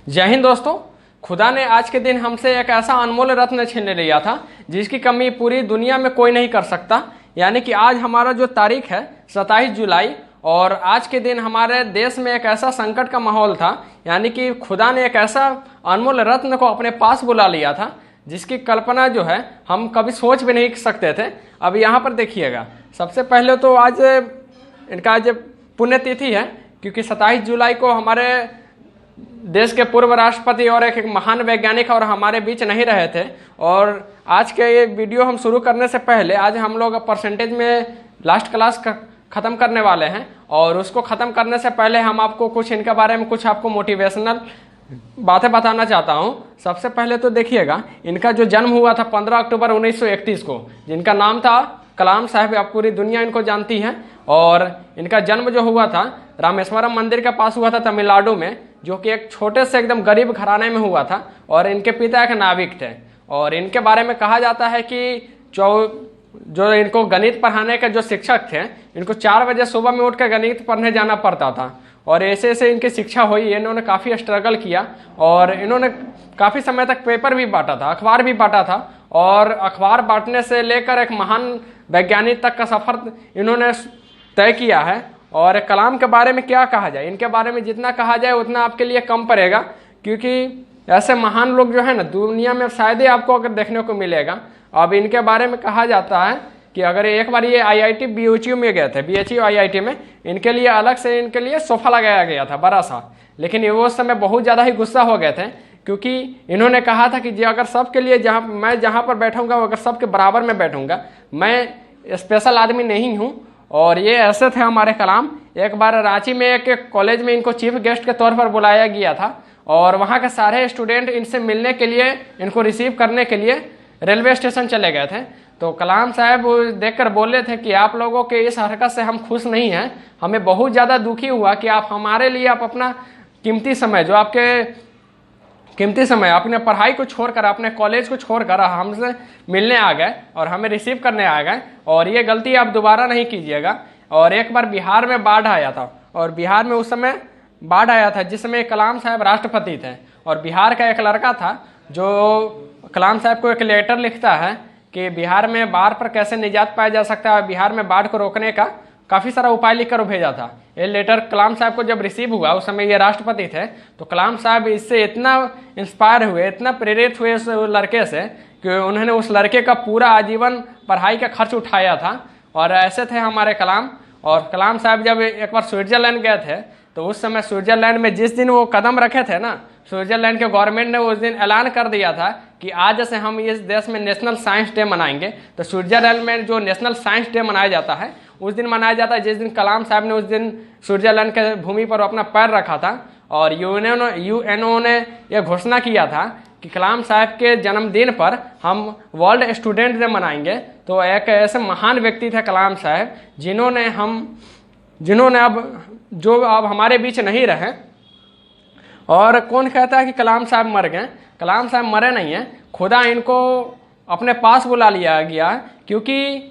जय हिंद दोस्तों। खुदा ने आज के दिन हमसे एक ऐसा अनमोल रत्न छीन लिया था जिसकी कमी पूरी दुनिया में कोई नहीं कर सकता। यानी कि आज हमारा जो तारीख है 27 जुलाई, और आज के दिन हमारे देश में एक ऐसा संकट का माहौल था। यानी कि खुदा ने एक ऐसा अनमोल रत्न को अपने पास बुला लिया था जिसकी कल्पना जो है हम कभी सोच भी नहीं सकते थे। अब यहाँ पर देखिएगा, सबसे पहले तो आज इनका आज पुण्यतिथि है, क्योंकि 27 जुलाई को हमारे देश के पूर्व राष्ट्रपति और एक महान वैज्ञानिक और हमारे बीच नहीं रहे थे। और आज के ये वीडियो हम शुरू करने से पहले आज हम लोग परसेंटेज में लास्ट क्लास ख़त्म करने वाले हैं, और उसको ख़त्म करने से पहले हम आपको कुछ इनके बारे में कुछ आपको मोटिवेशनल बातें बताना चाहता हूं। सबसे पहले तो देखिएगा, इनका जो जन्म हुआ था 15 अक्टूबर 1931 को, जिनका नाम था कलाम साहब। अब पूरी दुनिया इनको जानती है। और इनका जन्म जो हुआ था रामेश्वरम मंदिर के पास हुआ था, तमिलनाडु में, जो कि एक छोटे से एकदम गरीब घराने में हुआ था। और इनके पिता एक नाविक थे। और इनके बारे में कहा जाता है कि जो इनको गणित पढ़ाने के जो शिक्षक थे, इनको 4 बजे सुबह में उठ कर गणित पढ़ने जाना पड़ता था। और ऐसे ऐसे इनकी शिक्षा हुई। इन्होंने काफ़ी स्ट्रगल किया और इन्होंने काफ़ी समय तक पेपर भी बांटा था, अखबार भी बांटा था। और अखबार बांटने से लेकर एक महान वैज्ञानिक तक का सफ़र इन्होंने तय किया है। और कलाम के बारे में क्या कहा जाए, इनके बारे में जितना कहा जाए उतना आपके लिए कम पड़ेगा, क्योंकि ऐसे महान लोग जो है ना दुनिया में शायद ही आपको अगर देखने को मिलेगा। अब इनके बारे में कहा जाता है कि अगर एक बार ये IIT BHU में गए थे, BHU IIT में, इनके लिए अलग से इनके लिए सोफा लगाया गया था बड़ा सा। लेकिन ये वो समय बहुत ज़्यादा ही गुस्सा हो गए थे, क्योंकि इन्होंने कहा था कि जी अगर सबके लिए मैं जहाँ पर बैठूंगा अगर सबके बराबर में बैठूंगा, मैं स्पेशल आदमी नहीं हूँ। और ये ऐसे थे हमारे कलाम। एक बार रांची में एक कॉलेज में इनको चीफ गेस्ट के तौर पर बुलाया गया था, और वहाँ के सारे स्टूडेंट इनसे मिलने के लिए, इनको रिसीव करने के लिए रेलवे स्टेशन चले गए थे। तो कलाम साहब देखकर बोले थे कि आप लोगों के इस हरकत से हम खुश नहीं हैं। हमें बहुत ज़्यादा दुखी हुआ कि आप हमारे लिए आप अपना कीमती समय, जो आपके कीमती समय अपने पढ़ाई को छोड़कर, अपने कॉलेज को छोड़कर हमसे मिलने आ गए और हमें रिसीव करने आ गए। और ये गलती आप दोबारा नहीं कीजिएगा। और एक बार बिहार में बाढ़ आया था, और बिहार में उस समय बाढ़ आया था जिसमें कलाम साहब राष्ट्रपति थे। और बिहार का एक लड़का था जो कलाम साहब को एक लेटर लिखता है कि बिहार में बाढ़ पर कैसे निजात पाया जा सकता है, बिहार में बाढ़ को रोकने का काफ़ी सारा उपाय लिखकर भेजा था। ये लेटर कलाम साहब को जब रिसीव हुआ, उस समय ये राष्ट्रपति थे, तो कलाम साहब इससे इतना इंस्पायर हुए, इतना प्रेरित हुए उस लड़के से कि उन्होंने उस लड़के का पूरा आजीवन पढ़ाई का खर्च उठाया था। और ऐसे थे हमारे कलाम। और कलाम साहब जब एक बार स्विट्जरलैंड गए थे, तो उस समय स्विट्जरलैंड में जिस दिन वो कदम रखे थे ना, स्विट्जरलैंड के गवर्नमेंट ने उस दिन ऐलान कर दिया था कि आज से हम इस देश में नेशनल साइंस डे मनाएंगे। तो स्विट्जरलैंड में जो नेशनल साइंस डे मनाया जाता है उस दिन मनाया जाता है जिस दिन कलाम साहब ने उस दिन स्विट्जरलैंड के भूमि पर अपना पैर रखा था। और यूएनओ ने यह घोषणा किया था कि कलाम साहब के जन्मदिन पर हम वर्ल्ड स्टूडेंट डे मनाएंगे। तो एक ऐसे महान व्यक्ति थे कलाम साहब जिन्होंने अब हमारे बीच नहीं रहे। और कौन कहता है कि कलाम साहब मर गए? कलाम साहब मरे नहीं हैं, खुदा इनको अपने पास बुला लिया गया, क्योंकि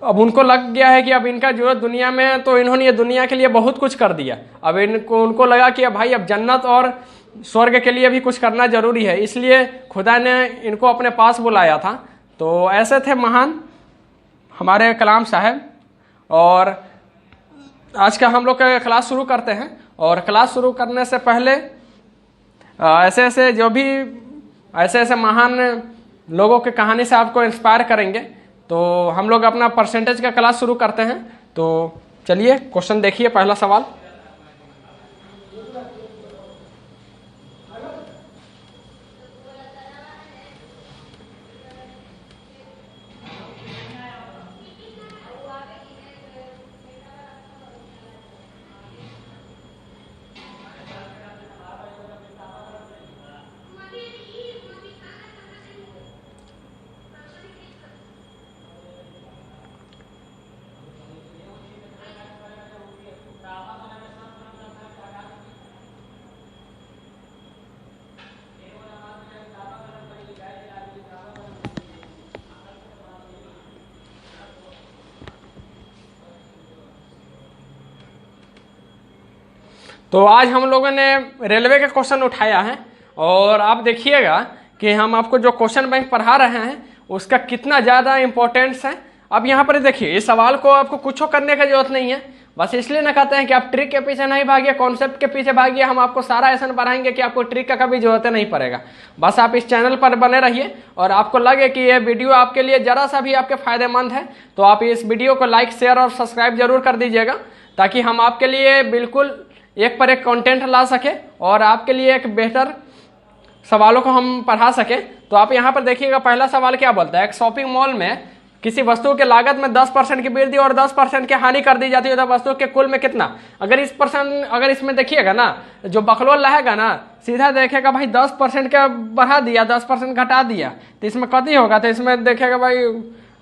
अब उनको लग गया है कि अब इनका जरूरत दुनिया में, तो इन्होंने ये दुनिया के लिए बहुत कुछ कर दिया। अब उनको लगा कि अब भाई अब जन्नत और स्वर्ग के लिए भी कुछ करना जरूरी है, इसलिए खुदा ने इनको अपने पास बुलाया था। तो ऐसे थे महान हमारे कलाम साहब। और आज का हम लोग का क्लास शुरू करते हैं। और क्लास शुरू करने से पहले ऐसे ऐसे महान लोगों की कहानी से आपको इंस्पायर करेंगे। तो हम लोग अपना परसेंटेज का क्लास शुरू करते हैं। तो चलिए क्वेश्चन देखिए, पहला सवाल। तो आज हम लोगों ने रेलवे के क्वेश्चन उठाया है और आप देखिएगा कि हम आपको जो क्वेश्चन बैंक पढ़ा रहे हैं उसका कितना ज़्यादा इंपॉर्टेंस है। अब यहाँ पर देखिए, इस सवाल को आपको कुछ करने की जरूरत नहीं है, बस इसलिए ना कहते हैं कि आप ट्रिक के पीछे नहीं भागिए, कॉन्सेप्ट के पीछे भागिए। हम आपको सारा ऐसा पढ़ाएंगे कि आपको ट्रिक का कभी जरूरत नहीं पड़ेगा। बस आप इस चैनल पर बने रहिए और आपको लगे कि ये वीडियो आपके लिए जरा सा भी आपके फायदेमंद है तो आप इस वीडियो को लाइक, शेयर और सब्सक्राइब जरूर कर दीजिएगा, ताकि हम आपके लिए बिल्कुल एक पर एक कंटेंट ला सके और आपके लिए एक बेहतर सवालों को हम पढ़ा सके। तो आप यहाँ पर देखिएगा, पहला सवाल क्या बोलता है, एक शॉपिंग मॉल में किसी वस्तु के लागत में 10% की वृद्धि और 10% की हानि कर दी जाती है तो वस्तु के कुल में कितना। अगर इसमें देखिएगा ना, जो बकलोल रहेगा ना सीधा देखेगा भाई 10% का बढ़ा दिया, 10% घटा दिया, तो इसमें कति होगा, तो इसमें देखेगा भाई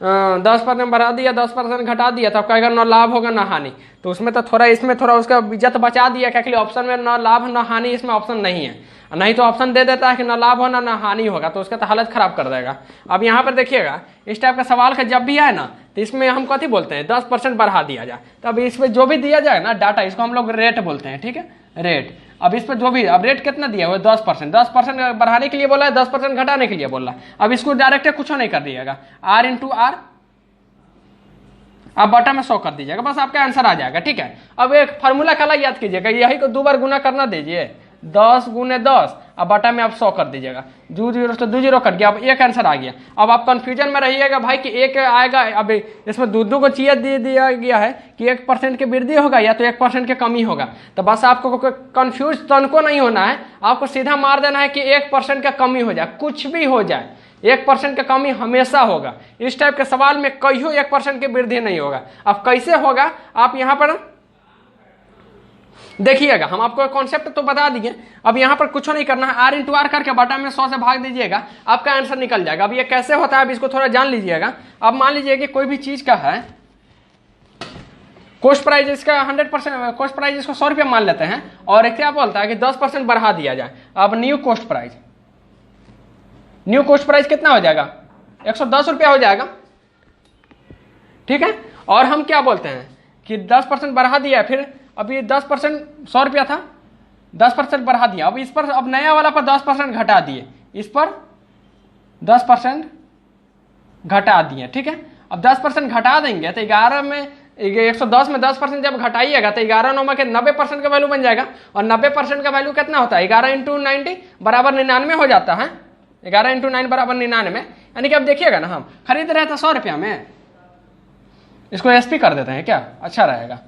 10% बढ़ा दिया, 10% घटा दिया, तब कहेगा न लाभ होगा न हानि। तो उसमें तो थोड़ा, इसमें थोड़ा उसका इज्जत बचा दिया, क्योंकि ऑप्शन में न लाभ न हानि इसमें ऑप्शन नहीं है, नहीं तो ऑप्शन दे देता है कि न लाभ होना न हानि होगा, तो उसका तो हालत खराब कर देगा। अब यहाँ पर देखिएगा, इस टाइप का सवाल का जब भी आए ना तो इसमें हम कथी बोलते हैं, 10% बढ़ा दिया जाए। तो अब इसमें जो भी दिया जाए ना डाटा, इसको हम लोग रेट बोलते हैं, ठीक है, रेट। अब इस पर जो भी, अब रेट कितना दिया हुआ है 10% बढ़ाने के लिए बोला है, 10% घटाने के लिए बोला है। अब इसको डायरेक्ट कुछ नहीं कर दिएगा, R इंटू R आप बटा में 100 कर दीजिएगा, बस आपका आंसर आ जाएगा, ठीक है। अब एक फार्मूला कला याद कीजिएगा, यही को 2 बार गुना करना दीजिए, 10 गुने 10, अब बटा में आप 100 कर दीजिएगा, 2 0 से 2 0 कट गया, अब एक आंसर आ गया। अब आप कंफ्यूजन में रहिएगा भाई कि एक आएगा, अब इसमें दो को चीज दे दिया गया है कि 1% की वृद्धि होगा या तो 1% की कमी होगा, तो बस आपको कंफ्यूज तनको नहीं होना है, आपको सीधा मार देना है कि 1% का कमी हो जाए, कुछ भी हो जाए 1% का कमी हमेशा होगा। इस टाइप के सवाल में कहियो 1% की वृद्धि नहीं होगा। अब कैसे होगा आप यहाँ पर देखिएगा, हम आपको कॉन्सेप्ट तो बता दिए। अब यहाँ पर कुछ नहीं करना है, R इंटू R करके बटा में 100 से भाग दीजिएगा, आपका आंसर निकल जाएगा। अब ये कैसे होता है, अब इसको थोड़ा जान लीजिएगा। अब मान लीजिए कि कोई भी चीज का है कॉस्ट प्राइस, इसका 100% कॉस्ट प्राइस, इसको 100 रुपया मान लेते हैं, और एक क्या बोलता है कि 10% बढ़ा दिया जाए। अब न्यू कॉस्ट प्राइस कितना हो जाएगा, 110 रुपया हो जाएगा, ठीक है। और हम क्या बोलते हैं कि 10% बढ़ा दिया, फिर अभी 10% 100 रुपया था, 10% बढ़ा दिया, अब इस पर, अब नया वाला पर 10% घटा दिए, इस पर 10% घटा दिए, ठीक है। अब 10% घटा देंगे तो 11 में 110 में 10% जब घटाइएगा तो 11 9 के 90% का वैल्यू बन जाएगा, और 90% का वैल्यू कितना होता है, 11 इंटू 90 बराबर 99 हो जाता है, 11 इंटू 9 बराबर 99। यानी कि अब देखिएगा ना, हम खरीद रहे थे 100 रुपया में, इसको SP कर देते हैं क्या, अच्छा रहेगा।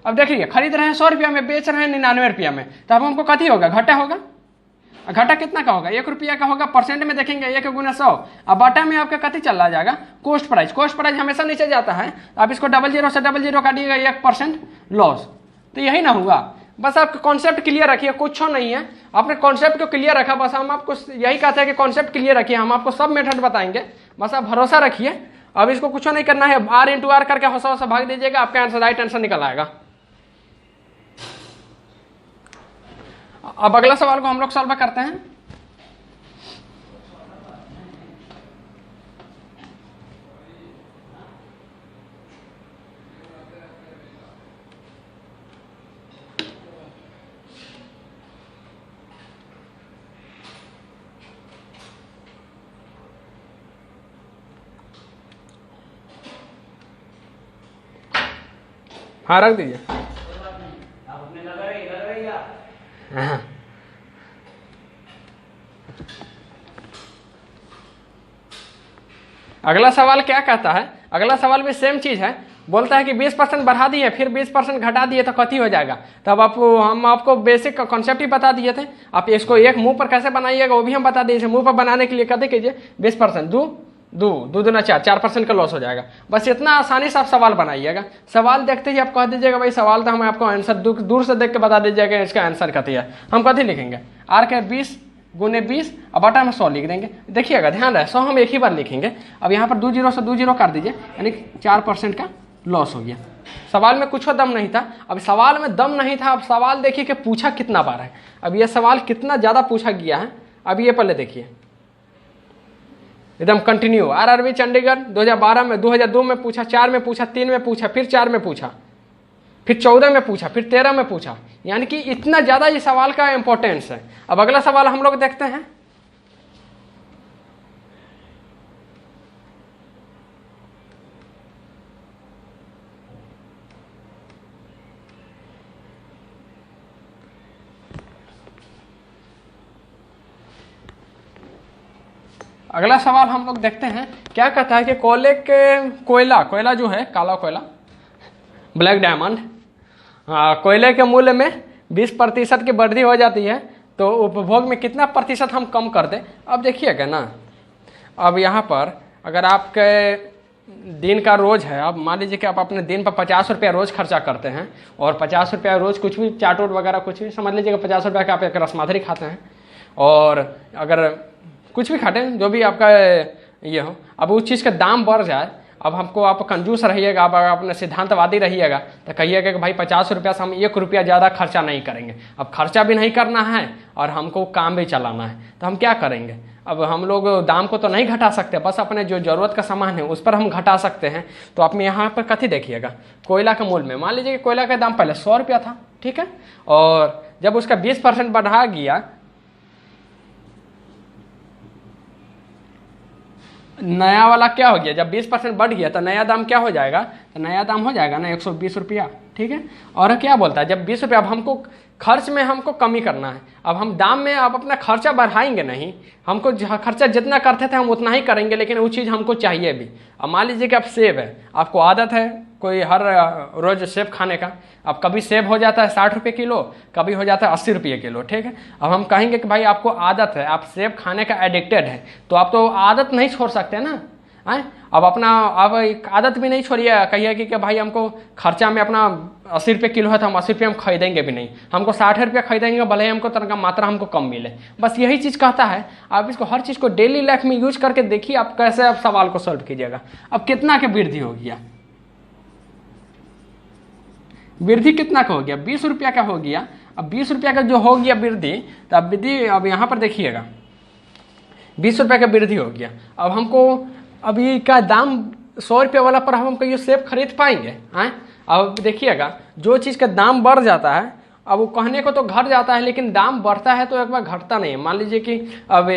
अब देखिए, खरीद रहे हैं 100 रुपया में, बेच रहे हैं 99 रुपया में, तो अब हमको कथी होगा, घटा होगा। घटा कितना का होगा, 1 रुपया का होगा, परसेंट में देखेंगे 1 गुना 100। अब बटा में आपका कथी चल रहा जाएगा, कॉस्ट प्राइस हमेशा नीचे जाता है, आप इसको 00 से 00 काटिएगा, 1% लॉस, तो यही ना हुआ। बस आप कॉन्सेप्ट क्लियर रखिए, कुछ नहीं है, आपने कॉन्सेप्ट को क्लियर रखा, बस हम आपको यही कहते हैं कि कॉन्सेप्ट क्लियर रखिए, हम आपको सब मेथड बताएंगे, बस आप भरोसा रखिए। अब इसको कुछ नहीं करना है, R इंटू R करके 100 से भाग दीजिएगा, आपका आंसर राइट आंसर निकल आएगा। अब अगला सवाल को हम लोग सॉल्व करते हैं। हाँ रख दीजिए। हाँ। अगला सवाल क्या कहता है, अगला सवाल भी सेम चीज है, बोलता है कि 20% बढ़ा दिए फिर 20% घटा दिए तो कथी हो जाएगा। तब हम आपको बेसिक कॉन्सेप्ट ही बता दिए थे, आप इसको एक मुंह पर कैसे बनाइएगा वो भी हम बता दिए। मुंह पर बनाने के लिए कथी कीजिए, 20% दो दूना 4% का लॉस हो जाएगा। बस इतना आसानी से आप सवाल बनाइएगा। सवाल देखते ही आप कह दीजिएगा भाई सवाल तो हम आपको आंसर दूर से देख के बता दीजिएगा इसका आंसर कथी है। हम कथी लिखेंगे, R के 20 गुने 20 और बटा में 100 लिख देंगे। देखिएगा ध्यान रहे 100 हम एक ही बार लिखेंगे। अब यहाँ पर 2 0 से 2 0 कर दीजिए, यानी 4% का लॉस हो गया। सवाल में कुछ दम नहीं था। अब सवाल में दम नहीं था, अब सवाल देखिए कि पूछा कितना बार है। अब ये सवाल कितना ज़्यादा पूछा गया है। अब ये पहले देखिए एकदम कंटिन्यू। RRB चंडीगढ़ 2012 में, 2002 में पूछा, 4 में पूछा, 3 में पूछा, फिर 4 में पूछा। फिर 14 में पूछा, फिर 13 में पूछा, यानी कि इतना ज्यादा इस सवाल का इंपॉर्टेंस है। अब अगला सवाल हम लोग देखते हैं। अगला सवाल हम लोग देखते हैं, क्या कहता है कि कोयला जो है, काला कोयला, ब्लैक डायमंड, कोयले के मूल्य में 20% की वृद्धि हो जाती है तो उपभोग में कितना प्रतिशत हम कम कर दें। अब देखिएगा ना, अब यहाँ पर अगर आपके दिन का रोज है, अब मान लीजिए कि आप अपने दिन पर 50 रुपया रोज खर्चा करते हैं, और 50 रुपया रोज कुछ भी चाट वोट वगैरह कुछ भी समझ लीजिएगा, 50 रुपया का आप एक रसमाधरी खाते हैं, और अगर कुछ भी खाते हैं जो भी आपका ये हो, अब उस चीज़ का दाम बढ़ जाए, अब हमको आप कंजूस रहिएगा, आप अपने सिद्धांतवादी रहिएगा तो कहिएगा कि भाई 50 रुपया से हम 1 रुपया ज़्यादा खर्चा नहीं करेंगे। अब खर्चा भी नहीं करना है और हमको काम भी चलाना है, तो हम क्या करेंगे। अब हम लोग दाम को तो नहीं घटा सकते, बस अपने जो ज़रूरत का सामान है उस पर हम घटा सकते हैं। तो आप यहाँ पर कथी देखिएगा, कोयला के मूल्य में, मान लीजिए कि कोयला का दाम पहले 100 रुपया था, ठीक है, और जब उसका 20% बढ़ा गया, नया वाला क्या हो गया, जब 20% बढ़ गया तो नया दाम क्या हो जाएगा, तो नया दाम हो जाएगा ना 120 रुपया, ठीक है। और क्या बोलता है, जब 20 रुपया, अब हमको खर्च में हमको कमी करना है, अब हम दाम में अब अपना खर्चा बढ़ाएंगे नहीं, हमको खर्चा जितना करते थे हम उतना ही करेंगे, लेकिन वो चीज़ हमको चाहिए भी। अब मान लीजिए कि आप सेब है, आपको आदत है कोई हर रोज सेब खाने का, अब कभी सेब हो जाता है 60 रुपये किलो, कभी हो जाता है 80 रुपये किलो, ठीक है। अब हम कहेंगे कि भाई आपको आदत है, आप सेब खाने का एडिक्टेड है, तो आप तो आदत नहीं छोड़ सकते ना, है। अब अपना अब एक आदत भी नहीं छोड़िए, कहिए कि भाई हमको खर्चा में अपना 80 रुपये किलो है तो हम 80 रुपये हम खरीदेंगे भी नहीं, हमको 60 रुपये खरीदेंगे, भले ही हमको तरह का मात्रा हमको कम मिले, बस यही चीज़ कहता है। आप इसको हर चीज़ को डेली लाइफ में यूज करके देखिए आप कैसे आप सवाल को सॉल्व कीजिएगा। अब कितना की वृद्धि हो गया, वृद्धि कितना का हो गया, 20 रुपया का हो गया। अब 20 रुपया का जो हो गया वृद्धि, तो अब वृद्धि, अब यहाँ पर देखिएगा 20 रुपया का वृद्धि हो गया। अब हमको अभी का दाम 100 रुपये वाला पर हम ये सेब खरीद पाएंगे, हैं। अब देखिएगा जो चीज़ का दाम बढ़ जाता है, अब वो कहने को तो घट जाता है, लेकिन दाम बढ़ता है तो एक बार घटता नहीं है। मान लीजिए कि अब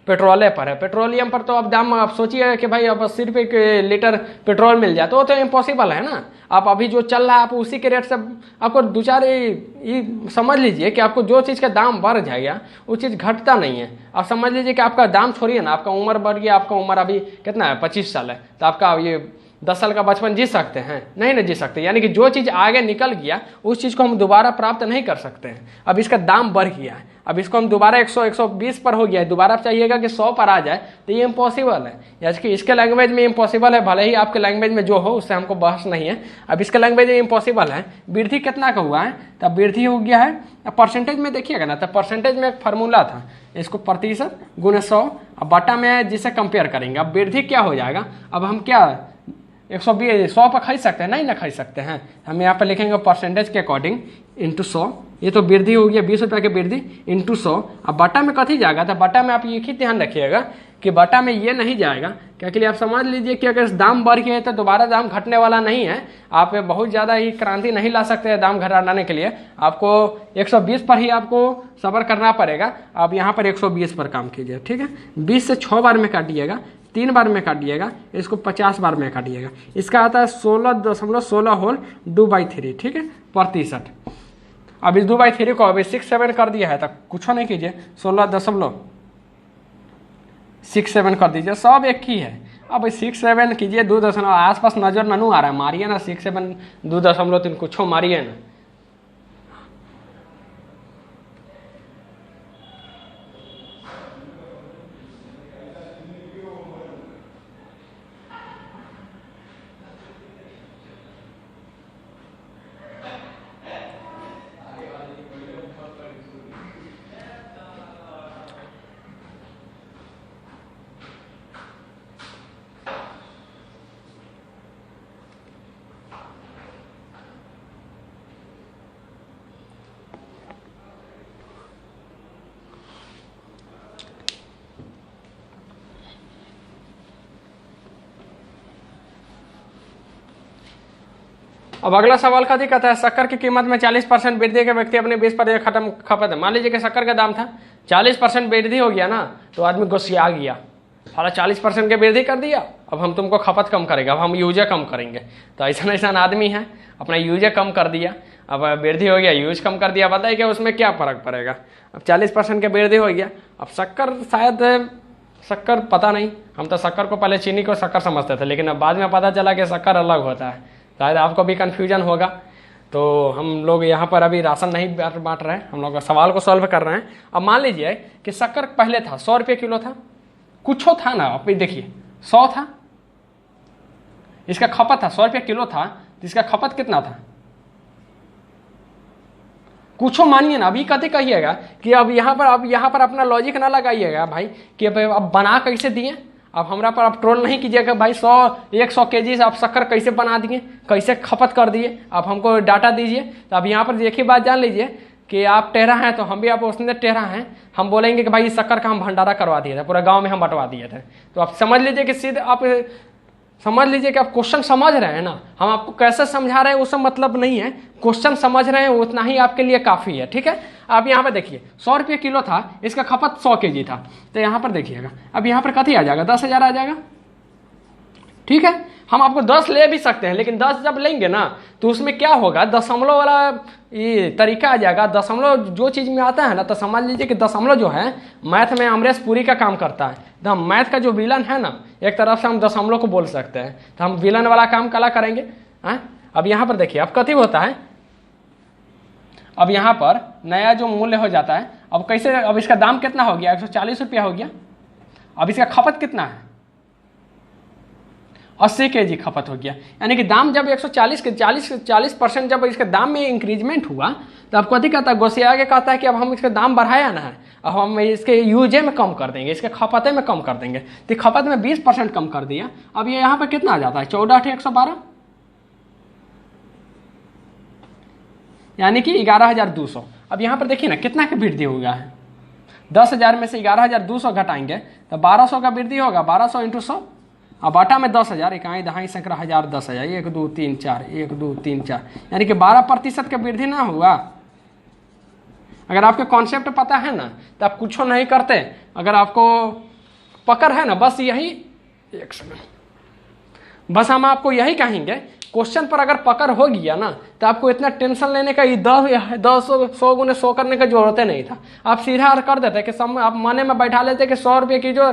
पेट्रोले पर है, पेट्रोलियम पर तो अब दाम, आप सोचिए कि भाई अब 80 रुपये के लीटर पेट्रोल मिल जाए तो वो तो इम्पॉसिबल है ना। आप अभी जो चल रहा है आप उसी के रेट से आपको दो चार ये समझ लीजिए कि आपको जो चीज़ का दाम बढ़ जाएगा वो चीज़ घटता नहीं है। आप समझ लीजिए कि आपका दाम छोड़िए ना, आपका उम्र बढ़ गया, आपका उम्र अभी कितना है 25 साल है, तो आपका ये 10 साल का बचपन जी सकते हैं, नहीं ना जी सकते। यानी कि जो चीज़ आगे निकल गया उस चीज़ को हम दोबारा प्राप्त नहीं कर सकते हैं। अब इसका दाम बढ़ गया है, अब इसको हम दोबारा 100-120 पर हो गया है, दोबारा चाहिएगा कि 100 पर आ जाए, तो ये इम्पॉसिबल है। यानी कि इसके लैंग्वेज में इम्पॉसिबल है, भले ही आपके लैंग्वेज में जो हो उससे हमको बहस नहीं है। अब इसके लैंग्वेज में इम्पॉसिबल है। वृद्धि कितना का हुआ है, तब वृद्धि हो गया है। अब परसेंटेज में देखिएगा ना, तब परसेंटेज में एक फार्मूला था, इसको प्रतिशत गुणे 100, अब बटा में जिसे कंपेयर करेंगे। अब वृद्धि क्या हो जाएगा, अब हम क्या 120 100 पर खरीद सकते हैं, नहीं ना खरीद सकते हैं, हम यहाँ पर लिखेंगे परसेंटेज के अकॉर्डिंग इंटू 100। ये तो वृद्धि हो गया 20 रुपये की वृद्धि इंटू 100। अब बटा में कथी जाएगा, तो बटा में आप एक ही ध्यान रखिएगा कि बटा में ये नहीं जाएगा, क्योंकि आप समझ लीजिए कि अगर दाम बढ़ गया है तो दोबारा दाम घटने वाला नहीं है। आप बहुत ज़्यादा ही क्रांति नहीं ला सकते हैं दाम घटाने के लिए, आपको 120 पर ही आपको सब्र करना पड़ेगा। आप यहाँ पर 120 पर काम कीजिए, ठीक है। 20 से 6 बार में काटिएगा, 3 बार में काटिएगा, इसको 50 बार में काटिएगा। इसका आता है 16.16 होल 2/3, ठीक है, प्रतिशत। अब इस 2/3 को अभी 6-7 कर दिया है, तो कुछ नहीं कीजिए, 16.67 कर दीजिए, सब एक ही है। अब 6-7 कीजिए, 2 आसपास नजर ननू आ रहा है, मारिए ना 6-7 2.3 कुछ मारिए ना। अब अगला सवाल का कहता है शक्कर की कीमत में 40% वृद्धि के व्यक्ति अपने 20% खत्म खपत है। मान लीजिए कि शक्कर का दाम था 40% वृद्धि हो गया ना, तो आदमी गुस्सिया गया, साला 40% की वृद्धि कर दिया, अब हम तुमको खपत कम करेगा, अब हम यूज कम करेंगे। तो ऐसा आदमी है अपना यूज कम कर दिया, अब वृद्धि हो गया, यूज कम कर दिया, बताइए क्या उसमें क्या फर्क पड़ेगा। अब 40% की वृद्धि हो गया। अब शक्कर शायद शक्कर पता नहीं, हम तो शक्कर को पहले चीनी को शक्कर समझते थे, लेकिन अब बाद में पता चला कि शक्कर अलग होता है। शायद आपको भी कन्फ्यूजन होगा। तो हम लोग यहाँ पर अभी राशन नहीं बांट रहे हैं, हम लोग सवाल को सॉल्व कर रहे हैं। अब मान लीजिए कि शक्कर पहले था 100 रुपये किलो था, कुछ था ना, अब देखिए 100 था, इसका खपत था 100 रुपये किलो था, तो इसका खपत कितना था, कुछ मानिए ना। अभी कभी कहिएगा कि अब यहाँ पर अपना लॉजिक ना लगाइएगा भाई कि अब बना कैसे दिए। अब हमरा पर आप ट्रोल नहीं कीजिएगा भाई 100 केजी से आप शक्कर कैसे बना दिए, कैसे खपत कर दिए, आप हमको डाटा दीजिए। तो अब यहाँ पर एक ही बात जान लीजिए कि आप टेढ़ा हैं तो हम भी आप उसने टेढ़ा हैं, हम बोलेंगे कि भाई शक्कर का हम भंडारा करवा दिए थे, पूरा गांव में हम बंटवा दिए थे। तो आप समझ लीजिए कि सीधे आप समझ लीजिए कि आप क्वेश्चन समझ रहे हैं ना, हम आपको कैसे समझा रहे हैं उससे मतलब नहीं है, क्वेश्चन समझ रहे हैं उतना ही आपके लिए काफ़ी है। ठीक है, आप यहाँ पर देखिए 100 रुपये किलो था, इसका खपत 100 केजी था, तो यहाँ पर देखिएगा अब यहाँ पर कथी आ जाएगा, 10,000 आ जाएगा। ठीक है, हम आपको 10 ले भी सकते हैं, लेकिन 10 जब लेंगे ना तो उसमें क्या होगा, दशमलव वाला ये तरीका आ जाएगा। दशमलव जो चीज़ में आता है ना, तो समझ लीजिए कि दशमलव जो है मैथ में अमरीश पुरी का काम करता है। तो हम मैथ का जो विलन है ना, एक तरफ से हम दशमलव को बोल सकते हैं, तो हम विलन वाला काम कला करेंगे। अब यहाँ पर देखिए अब कथी होता है, अब यहाँ पर नया जो मूल्य हो जाता है, अब कैसे, अब इसका दाम कितना हो गया, 140 रुपया हो गया। अब इसका खपत कितना है, 80 केजी खपत हो गया। यानी कि दाम जब 140 के 40% जब इसके दाम में इंक्रीजमेंट हुआ, तो अब कथी कहता है, गोसिया आगे कहता है कि अब हम इसका दाम बढ़ाया ना है, अब हम इसके यूजे में कम कर देंगे, इसके खपते में कम कर देंगे। तो खपत में 20% कम कर दिया। अब ये यहाँ पर कितना आ जाता है, 14,112, यानी कि 11,200। अब यहाँ पर देखिए ना कितना की वृद्धि हो गया है, 10,000 में से 11,200 घटाएंगे तो 1,200 का वृद्धि होगा, 1,200 × 100। अब आटा में 10,000, इकाई दहाई सैकड़ा हजार 10,000, 1 2 3 4, 1 2 3 4, यानी कि 12% का वृद्धि ना हुआ। अगर आपके कॉन्सेप्ट पता है ना तो आप कुछ नहीं करते, अगर आपको पकड़ है ना, बस यही एक सेकंड, बस हम आपको यही कहेंगे, क्वेश्चन पर अगर पकड़ हो गया ना तो आपको इतना टेंशन लेने का, 100 गुने 100 करने का जरूरत नहीं था। आप सीधा कर देते कि आप माने में बैठा लेते कि 100 रुपये की जो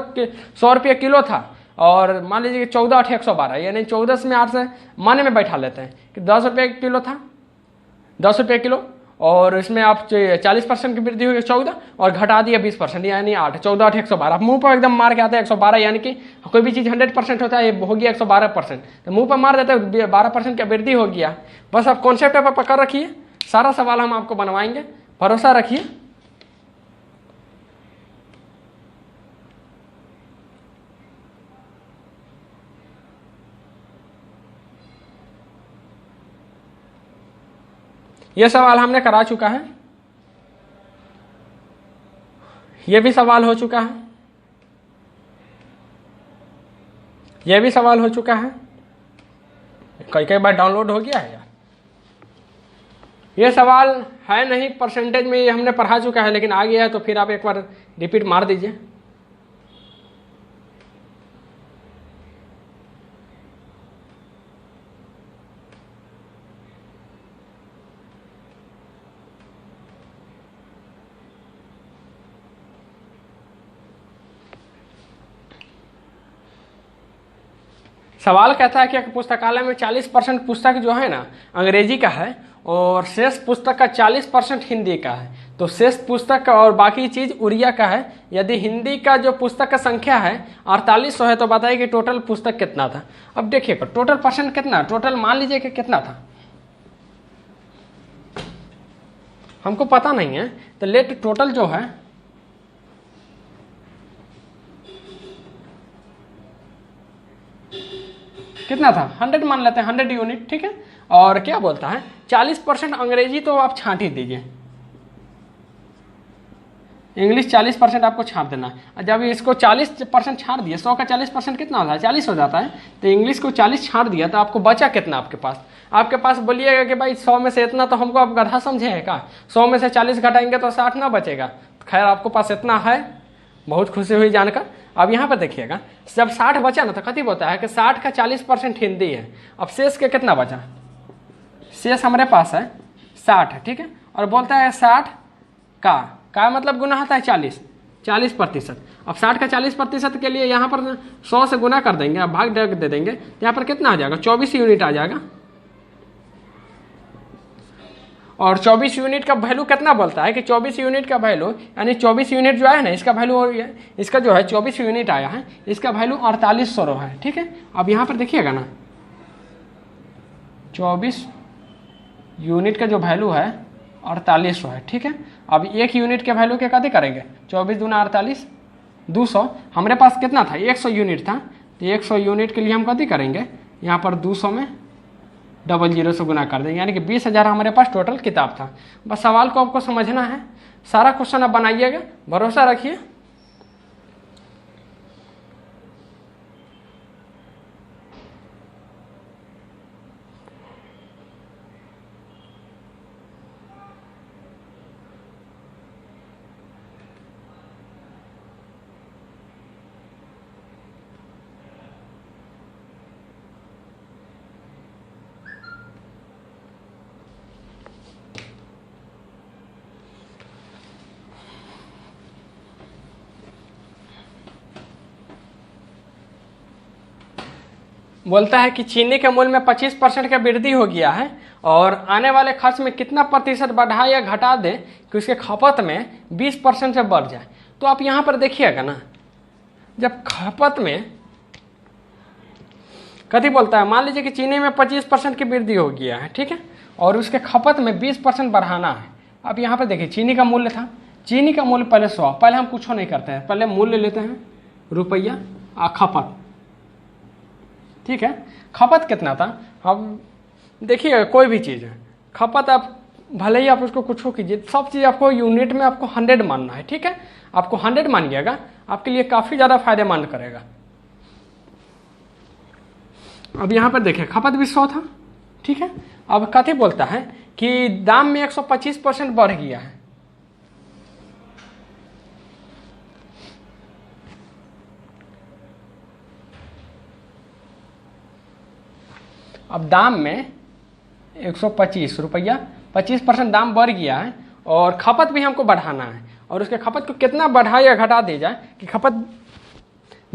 100 रुपये किलो था, और मान लीजिए कि 14,812, यानी 14 में 8 से माने में बैठा लेते हैं कि 10 रुपये किलो था, 10 रुपये किलो, और इसमें आप 40% की वृद्धि हुई 14 और घटा दिया 20%, यानी 8, 14,812। आप मुंह पर एकदम मार के आते हैं 112, यानी कि कोई भी चीज़ 100% होता है, ये हो गया 112%, तो मुंह पर मार देते हैं 12% की वृद्धि हो गया। बस आप कॉन्सेप्ट पर पकड़ रखिए, सारा सवाल हम आपको बनवाएंगे, भरोसा रखिए। यह सवाल हमने करा चुका है, यह भी सवाल हो चुका है, यह भी सवाल हो चुका है, कई बार डाउनलोड हो गया है यार। यह सवाल है नहीं परसेंटेज में, ये हमने पढ़ा चुका है, लेकिन आ गया है तो फिर आप एक बार रिपीट मार दीजिए। सवाल कहता है कि पुस्तकालय में 40% पुस्तक जो है ना अंग्रेजी का है, और शेष पुस्तक का 40% हिंदी का है। तो शेष पुस्तक और बाकी चीज उड़िया का है। यदि हिंदी का जो पुस्तक का संख्या है 4800 है, तो बताइए कि टोटल पुस्तक कितना था। अब देखिए टोटल परसेंट कितना, टोटल मान लीजिए कि कितना था, हमको पता नहीं है, तो लेट टोटल जो है कितना था, 100 मान लेते हैं, 100 यूनिट। ठीक है, और क्या बोलता है 40% अंग्रेजी, तो आप छांट ही दीजिए, इंग्लिश 40% आपको छाप देना है। और जब इसको 40% छाड़ दिया, 100 का 40% कितना होता है? 40 हो जाता है। तो इंग्लिश को 40 छाड़ दिया तो आपको बचा कितना आपके पास बोलिएगा कि भाई 100 में से इतना तो हमको आप गधा समझे हैं का? 100 में से 40 घटाएंगे तो 60 ना बचेगा। तो खैर आपको पास इतना है, बहुत खुशी हुई जानकर। अब यहाँ पर देखिएगा, जब 60 बचा ना तो कथी बोलता है कि 60 का 40% हिंदी है। अब शेष के कितना बचा? शेष हमारे पास है 60 है, ठीक है। और बोलता है 60 का मतलब गुना होता है 40%। अब 60 का 40% के लिए यहाँ पर 100 से गुना कर देंगे, अब भाग दे देंगे, तो यहाँ पर कितना आ जाएगा? 24 यूनिट आ जाएगा। और 24 यूनिट का वैल्यू कितना बोलता है कि 24 यूनिट का वैल्यू, यानी 24 यूनिट जो है ना, इसका वैल्यू, इसका जो है 24 यूनिट आया है, इसका वैल्यू 4800 है, ठीक है। अब यहाँ पर देखिएगा ना, 24 यूनिट का जो वैल्यू है 4800 है, ठीक है। अब 1 यूनिट के वैल्यू के कदे करेंगे? 24 दूना 48, 200। हमारे पास कितना था? 100 यूनिट था। तो 100 यूनिट के लिए हम कदे करेंगे? यहाँ पर 200 में 00 से गुना कर देंगे, यानी कि 20,000 हमारे पास टोटल किताब था। बस सवाल को आपको समझना है, सारा क्वेश्चन आप बनाइएगा, भरोसा रखिए। बोलता है कि चीनी के मूल्य में 25% का वृद्धि हो गया है और आने वाले खर्च में कितना प्रतिशत बढ़ा या घटा दे कि उसके खपत में 20% से बढ़ जाए। तो आप यहाँ पर देखिएगा ना, जब खपत में कथी बोलता है, मान लीजिए कि चीनी में 25% की वृद्धि हो गया है, ठीक है, और उसके खपत में 20% बढ़ाना है। अब यहाँ पर देखिए, चीनी का मूल्य था, चीनी का मूल्य पहले 100, पहले हम कुछ नहीं करते हैं, पहले मूल्य लेते हैं रुपया और खपत, ठीक है। खपत कितना था? अब देखिए, कोई भी चीज़ है, खपत आप भले ही आप उसको कुछ कीजिए, सब चीज़ आपको यूनिट में आपको 100 मानना है, ठीक है। आपको 100 मानिएगा, आपके लिए काफ़ी ज़्यादा फायदेमंद करेगा। अब यहाँ पर देखिए, खपत भी 100 था, ठीक है। अब कथी बोलता है कि दाम में 125% बढ़ गया है। अब दाम में 125 रुपया, 25% दाम बढ़ गया है और खपत भी हमको बढ़ाना है। और उसके खपत को कितना बढ़ा या घटा दे जाए कि खपत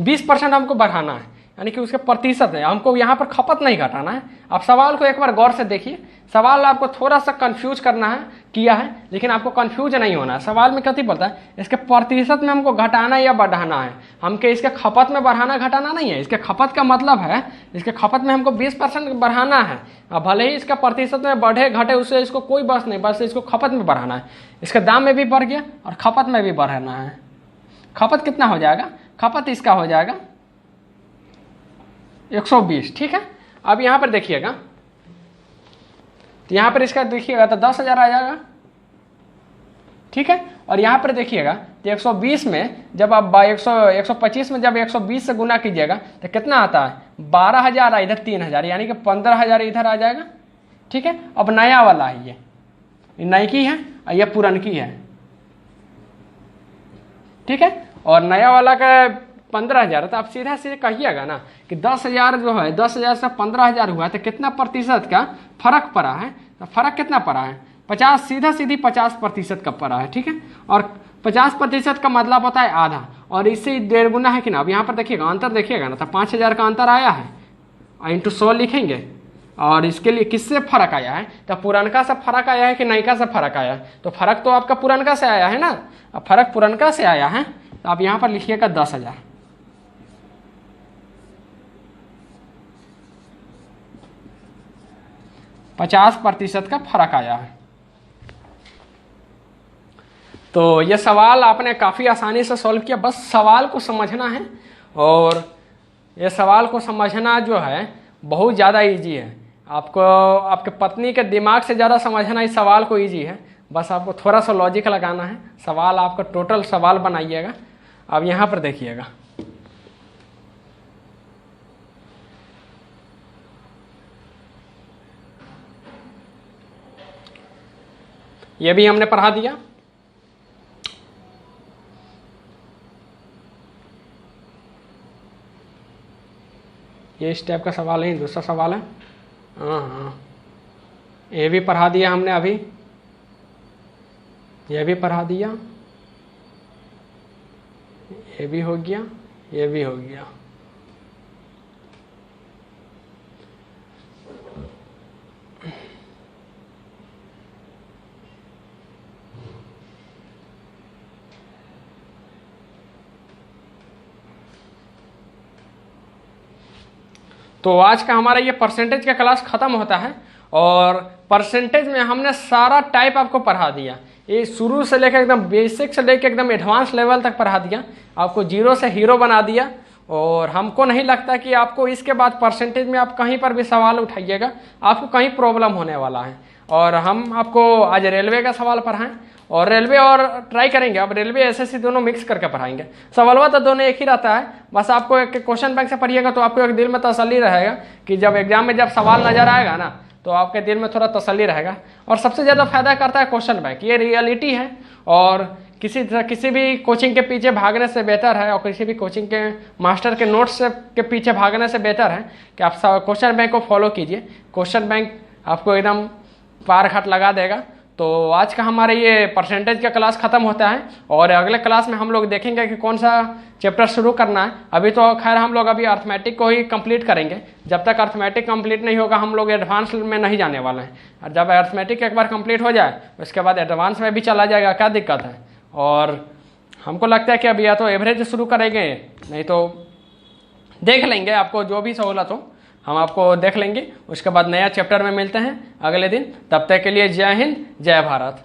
20% हमको बढ़ाना है, यानी कि उसके प्रतिशत है, हमको यहाँ पर खपत नहीं घटाना है। आप सवाल को एक बार गौर से देखिए, सवाल आपको थोड़ा सा कंफ्यूज करना है, किया है, लेकिन आपको कंफ्यूज नहीं होना है। सवाल में कथी बोलता है, इसके प्रतिशत में हमको घटाना या बढ़ाना है, हमके इसके खपत में बढ़ाना घटाना नहीं है। इसके खपत का मतलब है, इसके खपत में हमको 20% बढ़ाना है। अब भले ही इसका प्रतिशत में बढ़े घटे, उससे इसको कोई बस नहीं, बस इसको खपत में बढ़ाना है। इसके दाम में भी बढ़ गया और खपत में भी बढ़ाना है। खपत कितना हो जाएगा? खपत इसका हो जाएगा 120, ठीक है। अब यहाँ पर देखिएगा, तो यहाँ पर इसका देखिएगा तो 10,000 आ जाएगा, ठीक है। और यहाँ पर देखिएगा तो 120 में जब आप 125 में जब 120 से गुना कीजिएगा तो कितना आता है? 12,000, इधर 3,000, यानी कि 15,000 इधर आ जाएगा, ठीक है। अब नया वाला है, ये नई की है और ये पुरानकी है, ठीक है। और नया वाला का 15,000, तो आप सीधा सीधे कहिएगा ना कि 10,000 जो है, 10,000 से 15,000 हुआ तो कितना प्रतिशत का फर्क पड़ा है? तो फर्क कितना पड़ा है? 50, सीधा सीधी 50% का पड़ा है, ठीक है। और 50% का मतलब होता है आधा, और इससे 1.5 गुना है कि ना। अब यहाँ पर देखिएगा, अंतर देखिएगा ना, तो 5,000 का अंतर आया है, इंटू 100 लिखेंगे। और इसके लिए किससे फर्क आया है? तो पुरानका से फर्क आया है कि नयका से फर्क आया है? तो फर्क तो आपका पुरानका से आया है ना, अब फर्क पुरानका से आया है, तो आप यहाँ पर लिखिएगा 10,000। 50% का फर्क आया है। तो ये सवाल आपने काफ़ी आसानी से सॉल्व किया, बस सवाल को समझना है। और ये सवाल को समझना जो है बहुत ज़्यादा इजी है। आपको आपके पत्नी के दिमाग से ज़्यादा समझना इस सवाल को इजी है। बस आपको थोड़ा सा लॉजिक लगाना है, सवाल आपका टोटल सवाल बनाइएगा। अब यहाँ पर देखिएगा, ये भी हमने पढ़ा दिया। ये इस टाइप का सवाल है, दूसरा सवाल है। हाँ, ये भी पढ़ा दिया हमने अभी, ये भी पढ़ा दिया, ये भी हो गया, ये भी हो गया। तो आज का हमारा ये परसेंटेज का क्लास खत्म होता है, और परसेंटेज में हमने सारा टाइप आपको पढ़ा दिया। ये शुरू से लेकर एकदम बेसिक से लेकर एकदम एडवांस लेवल तक पढ़ा दिया, आपको जीरो से हीरो बना दिया। और हमको नहीं लगता कि आपको इसके बाद परसेंटेज में आप कहीं पर भी सवाल उठाइएगा आपको कहीं प्रॉब्लम होने वाला है। और हम आपको आज रेलवे का सवाल पढ़ाएं, और रेलवे और ट्राई करेंगे, अब रेलवे एसएससी दोनों मिक्स करके पढ़ाएंगे। सवालवा तो दोनों एक ही रहता है, बस आपको एक क्वेश्चन बैंक से पढ़िएगा तो आपको एक दिल में तसल्ली रहेगा कि जब एग्जाम में जब सवाल नजर आएगा ना तो आपके दिल में थोड़ा तसल्ली रहेगा। और सबसे ज़्यादा फायदा करता है क्वेश्चन बैंक, ये रियलिटी है। और किसी भी कोचिंग के पीछे भागने से बेहतर है, और किसी भी कोचिंग के मास्टर के नोट्स के पीछे भागने से बेहतर है कि आप क्वेश्चन बैंक को फॉलो कीजिए। क्वेश्चन बैंक आपको एकदम पार घाट लगा देगा। तो आज का हमारे ये परसेंटेज का क्लास खत्म होता है, और अगले क्लास में हम लोग देखेंगे कि कौन सा चैप्टर शुरू करना है। अभी तो खैर हम लोग अभी अर्थमेटिक को ही कंप्लीट करेंगे, जब तक अर्थमेटिक कंप्लीट नहीं होगा हम लोग एडवांस में नहीं जाने वाले हैं। और जब अर्थमेटिक एक बार कंप्लीट हो जाए उसके बाद एडवांस में भी चला जाएगा, क्या दिक्कत है। और हमको लगता है कि अभी या तो एवरेज शुरू करेंगे, नहीं तो देख लेंगे, आपको जो भी सहूलत हो हम आपको देख लेंगे। उसके बाद नया चैप्टर में मिलते हैं अगले दिन। तब तक के लिए जय हिंद, जय भारत।